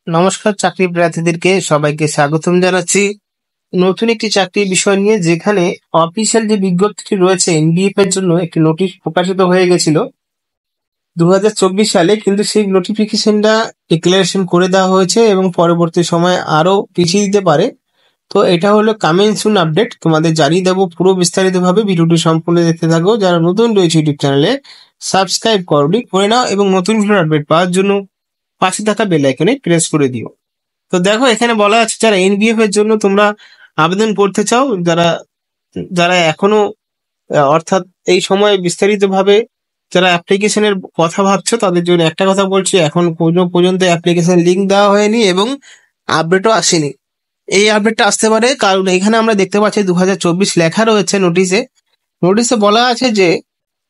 নমস্কার, চাকরি প্রার্থীদেরকে সবাইকে স্বাগতম জানাচ্ছি নতুন একটি চাকরির বিষয় নিয়ে, যেখানে অফিসিয়াল যে বিজ্ঞপ্তিটি রয়েছে এনবিএফ এর জন্য একটি নোটিশ প্রকাশিত হয়ে গেছিল 2024 সালে, কিন্তু সেই নোটিফিকেশনটা ডিক্লারেশন করে দেওয়া হয়েছে এবং পরবর্তী সময় আরো পিছিয়ে দিতে পারে। তো এটা হলো কামিং সুন আপডেট, তোমাদের জানিয়ে দেবো পুরো বিস্তারিতভাবে। ভিডিওটি সম্পূর্ণ দেখতে থাকো। যারা নতুন রয়েছে ইউটিউব চ্যানেলে, সাবস্ক্রাইব করে নাও এবং নতুন ভিডিও আপডেট পাওয়ার জন্য পাশে থাকা বেল আইকনে প্রেস করে দিও। তো দেখো, এখানে বলা আছে যারা এনবিএফ এর জন্য তোমরা আবেদন করতে চাও, যারা যারা এখনো অর্থাৎ এই সময় বিস্তারিতভাবে যারা অ্যাপ্লিকেশনের কথা ভাবছো, তাদের জন্য একটা কথা বলছি, এখন কোনো পর্যন্ত অ্যাপ্লিকেশন লিঙ্ক দেওয়া হয়নি এবং আপডেটও আসেনি। এই আপডেটটা আসতে পারে, কারণ এখানে আমরা দেখতে পাচ্ছি 2024 লেখা রয়েছে নোটিশে বলা আছে যে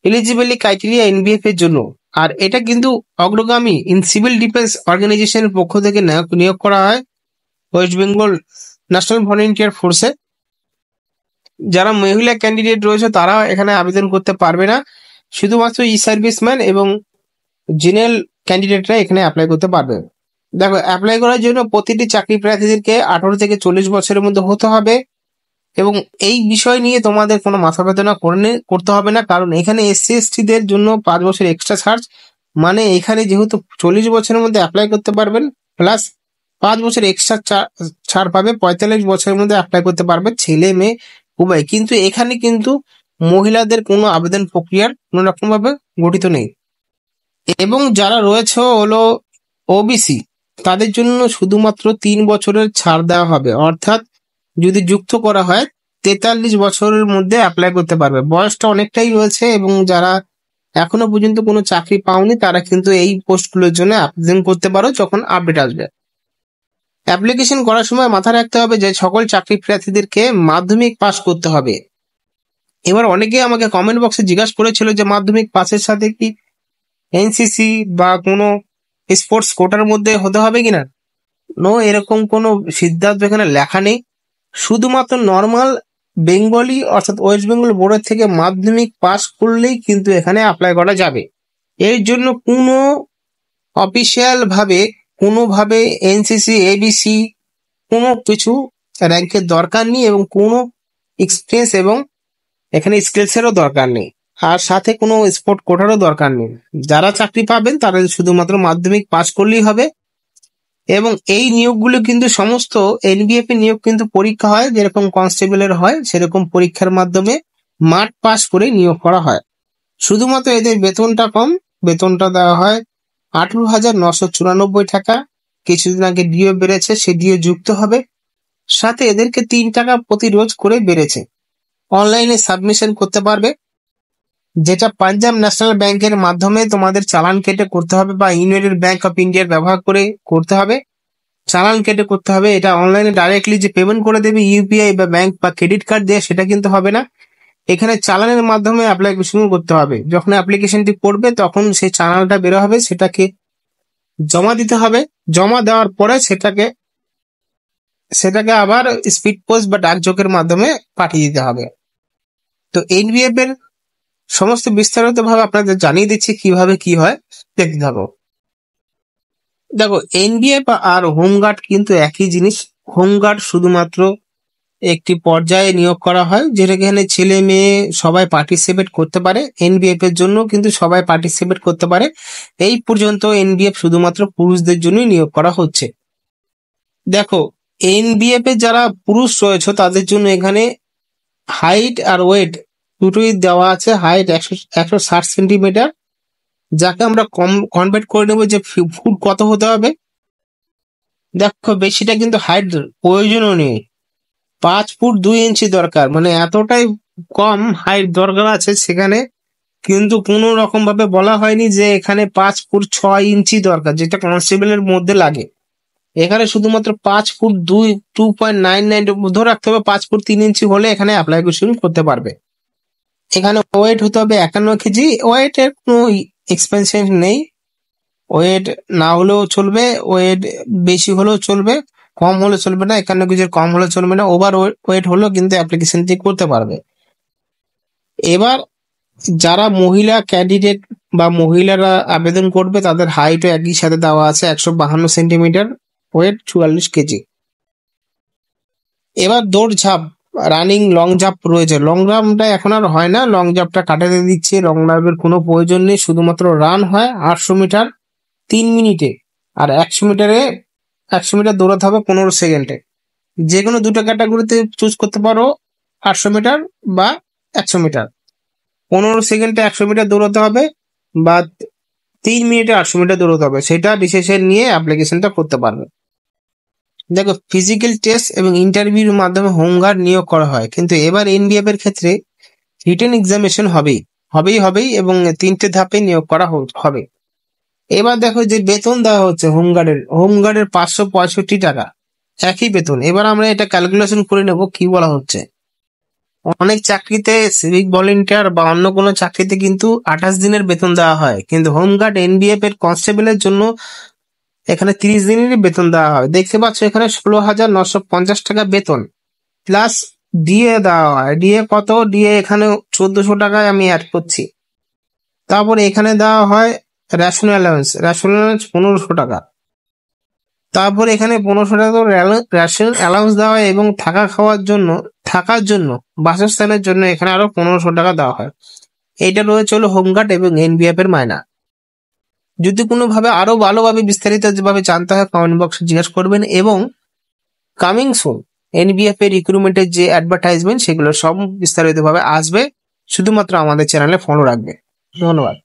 এলিজিবিলিটি ক্রাইটেরিয়া এনবিএফ এর জন্য। আর এটা কিন্তু অগ্রগামী ইন সিভিল ডিফেন্স অর্গানাইজেশনের পক্ষ থেকে নিয়োগ করা হয় ওয়েস্ট বেঙ্গল ন্যাশনাল ভলেন্টিয়ার ফোর্সে। যারা মহিলা ক্যান্ডিডেট রয়েছে তারা এখানে আবেদন করতে পারবে না, শুধুমাত্র ই সার্ভিসম্যান এবং জেনারেল ক্যান্ডিডেটরা এখানে অ্যাপ্লাই করতে পারবে। দেখো, অ্যাপ্লাই করার জন্য প্রতিটি চাকরি প্রার্থীদেরকে 18 থেকে 40 বছরের মধ্যে হতে হবে এবং এই বিষয় নিয়ে তোমাদের কোনো মাথা ব্যথা করতে হবে না, কারণ এখানে SC/ST-দের জন্য 5 বছর এক্সট্রা ছাড়। মানে এখানে যেহেতু 40 বছরের মধ্যে অ্যাপ্লাই করতে পারবেন, প্লাস 5 বছর এক্সট্রা ছাড় পাবে, 45 বছরের মধ্যে অ্যাপ্লাই করতে পারবে ছেলে মেয়ে উভয়। কিন্তু এখানে কিন্তু মহিলাদের কোনো আবেদন প্রক্রিয়ার কোনো রকম ভাবে গঠিত নেই। এবং যারা রয়েছে হলো ওবিসি, তাদের জন্য শুধুমাত্র 3 বছরের ছাড় দেওয়া হবে, অর্থাৎ যদি যুক্ত করা হয় 43 বছরের মধ্যে অ্যাপ্লাই করতে পারবে। বয়সটা অনেকটাই রয়েছে এবং যারা এখনো পর্যন্ত কোনো চাকরি পাওনি তারা কিন্তু এই পোস্টগুলোর জন্য আবেদন করতে পারো যখন আপডেট আসবে। অ্যাপ্লিকেশন করার সময় মাথায় রাখতে হবে যে সকল চাকরি প্রার্থীদেরকে মাধ্যমিক পাস করতে হবে। এবার অনেকে আমাকে কমেন্ট বক্সে জিজ্ঞাসা করেছিল যে মাধ্যমিক পাসের সাথে কি এনসিসি বা কোনো স্পোর্টস কোটার মধ্যে হতে হবে কিনা। নো, এরকম কোনো সিদ্ধান্ত এখানে লেখা নেই। শুধুমাত্র নর্মাল বেঙ্গলি অর্থাৎ ওয়েস্ট বেঙ্গল বোর্ডের থেকে মাধ্যমিক পাস করলেই কিন্তু এখানে অ্যাপ্লাই করা যাবে। এর জন্য কোনো অফিসিয়াল ভাবে কোনোভাবে এনসিসি এবিসি কোনো কিছু র্যাঙ্কের দরকার নেই এবং কোনো এক্সপিরিয়েন্স এবং এখানে স্কিলসেরও দরকার নেই, আর সাথে কোনো স্পোর্ট কোটারও দরকার নেই। যারা চাকরি পাবেন তারা শুধুমাত্র মাধ্যমিক পাস করলেই হবে। এবং এই নিয়োগগুলো কিন্তু সমস্ত এনবিএফ এর নিয়োগ কিন্তু পরীক্ষা হয়, যেরকম কনস্টেবলের হয় সেরকম পরীক্ষার মাধ্যমে মাঠ পাস করে নিয়োগ করা হয়। শুধুমাত্র এদের বেতনটা কম, বেতনটা দেওয়া হয় 18,994 টাকা। কিছুদিন আগে ডিও বেড়েছে, সে ডিও যুক্ত হবে, সাথে এদেরকে 3 টাকা প্রতি রোজ করে বেড়েছে। অনলাইনে সাবমিশন করতে পারবে, যেটা পাঞ্জাব ন্যাশনাল ব্যাংকের মাধ্যমে তোমাদের চালান কেটে করতে হবে বা ইউনাইটেড ব্যাংক অফ ইন্ডিয়ার ব্যবহার করে করতে হবে। চালান কেটে করতে হবে, এটা অনলাইনে ডাইরেক্টলি যে পেমেন্ট করে দেবে ইউপিআই বা ব্যাংক বা ক্রেডিট কার্ড দিয়ে, সেটা কিন্তু হবে না। এখানে চালানের মাধ্যমে অ্যাপ্লিকেশন করতে হবে। যখন অ্যাপ্লিকেশনটি করবে তখন সেই চালানটা বের হবে, সেটাকে জমা দিতে হবে। জমা দেওয়ার পরে সেটাকে আবার স্পিড পোস্ট বা ডাকযোগের মাধ্যমে পাঠিয়ে দিতে হবে। তো এনবিএফ এর সমস্ত বিস্তারিত ভাবে আপনাদের জানিয়ে দিচ্ছি কিভাবে কি হয়, দেখতে থাকো। দেখো, এনবিএফ আর হোমগার্ড কিন্তু একই জিনিস। হোমগার্ড শুধুমাত্র একটি পর্যায়ে নিয়োগ করা হয়, যেটা এখানে ছেলে মেয়ে সবাই পার্টিসিপেট করতে পারে। এনবিএফ এর জন্য কিন্তু সবাই পার্টিসিপেট করতে পারে। এই পর্যন্ত এনবিএফ শুধুমাত্র পুরুষদের জন্যই নিয়োগ করা হচ্ছে। দেখো, এনবিএফ এর যারা পুরুষ রয়েছে তাদের জন্য এখানে হাইট আর ওয়েট দুটোই দেওয়া আছে। হাইট 160 সেন্টিমিটার, যাকে আমরা কনভার্ট করে নেবো যে ফুট কত হতে হবে। দেখো, বেশিটা কিন্তু হাইট প্রয়োজনও নেই, 5 ফুট 2 ইঞ্চি দরকার, মানে এতটাই কম হাইট দরকার আছে সেখানে। কিন্তু কোনো রকম ভাবে বলা হয়নি যে এখানে 5 ফুট 6 ইঞ্চি দরকার, যেটা কনস্টেবলের মধ্যে লাগে। এখানে শুধুমাত্র 5 ফুট 2.99 ধরে রাখতে হবে, 5 ফুট 3 ইঞ্চি হলে এখানে অ্যাপ্লিকেশন করতে পারবে। এখানে ওয়েট হতে হবে 51 কেজি। ওয়েটের কোনো এক্সপেনশন নেই, ওয়েট না হলেও চলবে, ওয়েট বেশি হলেও চলবে, কম হলে চলবে না। 51 কেজির কম হলে চলবে না, ওভার ওয়েট হলেও কিন্তু অ্যাপ্লিকেশনটি করতে পারবে। এবার যারা মহিলা ক্যান্ডিডেট বা মহিলারা আবেদন করবে তাদের হাইটও একই সাথে দেওয়া আছে 152 সেন্টিমিটার। Wait 44 KG. এবার দৌড় ঝাঁপ, রানিং লং জাম্প রয়েছে। লং জাম্পটা এখন আর হয় না, লং জাম্পটা কাটাতে দিচ্ছে, লং জাম্পের কোনো প্রয়োজন নেই, শুধুমাত্র রান হয় 800 মিটার 3 মিনিটে, আর 100 মিটার দৌড়াতে হবে 15 সেকেন্ডে। যে কোনো দুটো ক্যাটাগরিতে চুজ করতে পারো, 800 মিটার বা 100 মিটার। 15 সেকেন্ডে 100 মিটার দৌড়াতে হবে বা 3 মিনিটে 800 মিটার দৌড়াতে হবে, সেটা ডিসিশন নিয়ে অ্যাপ্লিকেশনটা করতে পারবে। দেখো, ফিজিক্যাল টেস্ট এবং ইন্টারভিউর মাধ্যমে হোমগার্ড নিয়োগ করা হয়, কিন্তু এবার এনবিএফ এর ক্ষেত্রে রিটেন এক্সামিনেশন হবেই এবং 3টে ধাপে নিয়োগ করা হবে। এবার দেখো যে বেতন দেওয়া হচ্ছে হোমগার্ডের 565 টাকা, একই বেতন। এবার আমরা এটা ক্যালকুলেশন করে নেব কি বলা হচ্ছে। অনেক চাকরিতে সিভিক ভলেন্টিয়ার বা অন্য কোনো চাকরিতে কিন্তু 28 দিনের বেতন দেওয়া হয়, কিন্তু হোমগার্ড এনবিএফ এর কনস্টেবলের জন্য এখানে 30 দিনেরই বেতন দেওয়া হয়। দেখতে পাচ্ছ এখানে 16,950 টাকা বেতন, প্লাস ডিএ দেওয়া হয়। ডিএ কত? ডিএ এখানে 1400 টাকায় আমি অ্যাড করছি। তারপরে এখানে দেওয়া হয় রেশন অ্যালাউন্স 1500 টাকা। তারপরে এখানে 1500 টাকা রেশন অ্যালাউন্স দেওয়া হয়, এবং থাকার জন্য বাসস্থানের জন্য এখানে আরো 1500 টাকা দেওয়া হয়। এইটা রয়েছে হলো হোমগার্ড এবং এনবিএফ এর মায়না। যদি কোনোভাবে আরো ভালোভাবে বিস্তারিত যেভাবে জানতে হয় কমেন্ট বক্সে জিজ্ঞেস করবেন, এবং কামিং সুন এনবিএফ এর রিক্রুটমেন্টের যে অ্যাডভার্টাইজমেন্ট সেগুলো সব বিস্তারিতভাবে আসবে, শুধুমাত্র আমাদের চ্যানেলে ফলো রাখবে। ধন্যবাদ।